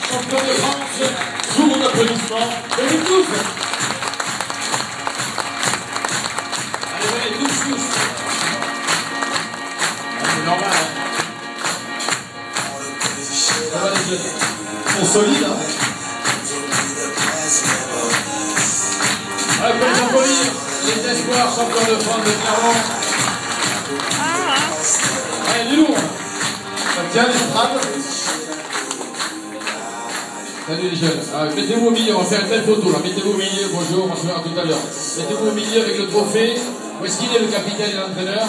champion de France, sous mon applaudissement, 2012. Allez, tous. C'est normal, hein. Ça va les jeunes. Ils sont solides, hein. Allez, pour les applaudir, les espoirs champions de France de Clermont. Allez, du lourd. Ça tient l'estrade. Salut les jeunes. Mettez-vous au milieu, on va faire une belle photo là. Mettez-vous au milieu, bonjour, on se verra tout à l'heure. Mettez-vous au milieu avec le trophée. Où est-ce qu'il est, le capitaine et l'entraîneur?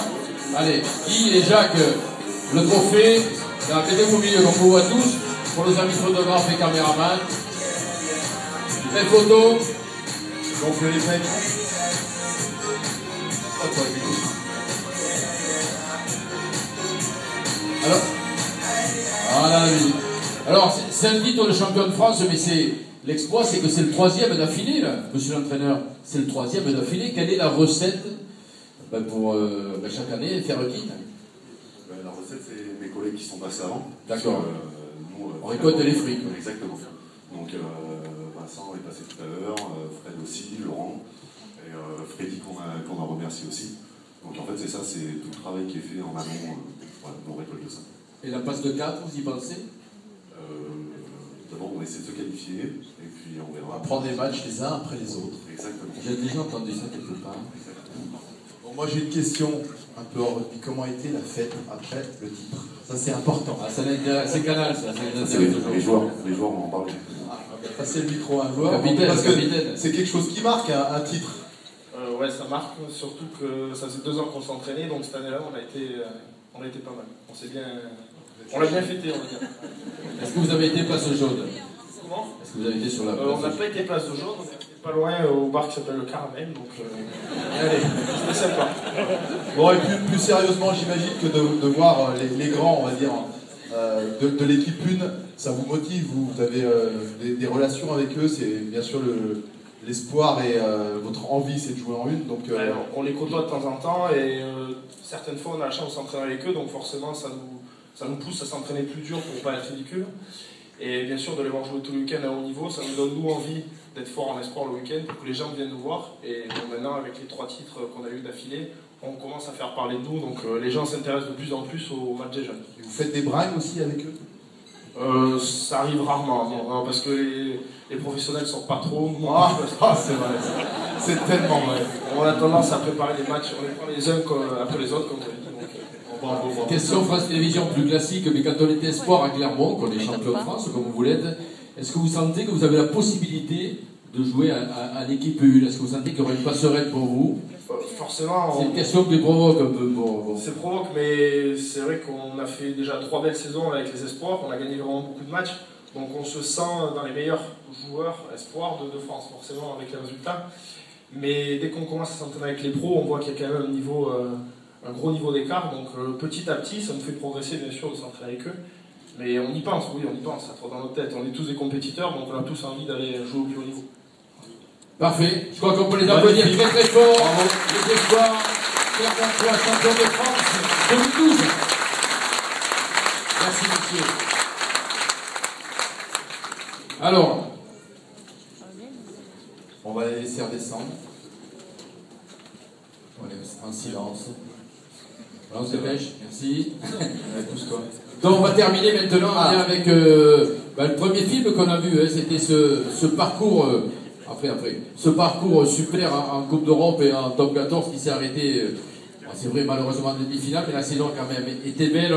Allez, Guy et Jacques, le trophée. Mettez-vous au milieu, donc on vous voit tous. Pour nos amis photographes et caméramans. Belle photo. Donc les mecs. Alors, voilà lui. Alors, c'est un titre de champion de France, mais c'est l'exploit, c'est que c'est le 3e d'affilée, là, monsieur l'entraîneur. C'est le 3e d'affilée. Quelle est la recette pour chaque année faire le titre? La recette, c'est mes collègues qui sont passés avant. D'accord. On récolte les fruits. Exactement. Donc, Vincent est passé tout à l'heure, Fred aussi, Laurent, et Freddy qu'on a remercié aussi. Donc, en fait, c'est ça, c'est tout le travail qui est fait en amont. Voilà, on récolte ça. Et la passe de 4, vous y pensez? D'abord, on essaie de se qualifier, et puis on verra. On va prendre les matchs les uns après les autres. Exactement. J'ai déjà entendu ça quelque part. Exactement. Bon, moi j'ai une question un peu hors rugby. Comment a été la fête après le titre? Ça c'est important. Ah, c'est canal, ça. Les joueurs vont en parler. Passer le micro à un joueur. Capitaine, parce que capitaine. c'est quelque chose qui marque un titre. Ouais, ça marque, surtout que ça faisait 2 ans qu'on s'entraînait, donc cette année-là, on a été pas mal. On l'a bien fêté, on va dire. Est-ce que vous avez été place chaude? Comment? Est-ce que vous avez été sur la place? On n'a pas été place de jaune, on était pas loin au bar qui s'appelle le Caramel, donc allez, c'était sympa. Bon, et plus sérieusement, j'imagine que de voir les grands, on va dire, de l'équipe 1, ça vous motive, vous avez des relations avec eux, c'est bien sûr l'espoir et votre envie, c'est de jouer en 1. Donc, Alors, on les côtoie de temps en temps et certaines fois on a la chance de s'entraîner avec eux, donc forcément ça nous pousse à s'entraîner plus dur pour ne pas être ridicule. Et bien sûr de les voir jouer tout le week-end à haut niveau, ça nous donne nous envie d'être fort en espoir le week-end pour que les gens viennent nous voir. Et donc, maintenant avec les 3 titres qu'on a eu d'affilée, on commence à faire parler de nous, donc les gens s'intéressent de plus en plus au match des jeunes. vous faites des bringues aussi avec eux? Ça arrive rarement, non, parce que les professionnels sont pas trop. C'est vrai, c'est tellement vrai. On a tendance à préparer les matchs, on les prend les uns après les autres, comme tu as dit. Donc, on va Question France Télévisions plus classique, mais quand on était espoir à Clermont, qu'on est champion de France, comme vous l'êtes, est-ce que vous sentez que vous avez la possibilité de jouer à l'équipe 1? Est-ce que vous sentez qu'il y aura une passerelle pour vous? Forcément. C'est une question qui provoque un peu. C'est provoque, mais c'est vrai qu'on a fait déjà 3 belles saisons avec les espoirs, on a gagné vraiment beaucoup de matchs, donc on se sent dans les meilleurs joueurs espoirs de France, forcément avec les résultats. Mais dès qu'on commence à s'entraîner avec les pros, on voit qu'il y a quand même un gros niveau d'écart, donc petit à petit, ça nous fait progresser bien sûr de s'entraîner avec eux. Mais on y pense, oui, on y pense, ça trotte dans notre tête. On est tous des compétiteurs, donc on a tous envie d'aller jouer au plus haut niveau. Parfait. Je crois qu'on peut les applaudir très très fort. Bravo. Les espoirs, Clermont champion de France 2012. Merci monsieur. Alors, On va les laisser redescendre. On est en silence. on se dépêche. Merci. Pousse-toi. Donc on va terminer maintenant avec le premier film qu'on a vu. C'était ce parcours. Ce parcours super en Coupe d'Europe et en Top 14 qui s'est arrêté, c'est vrai malheureusement en demi-finale, mais la saison quand même était belle.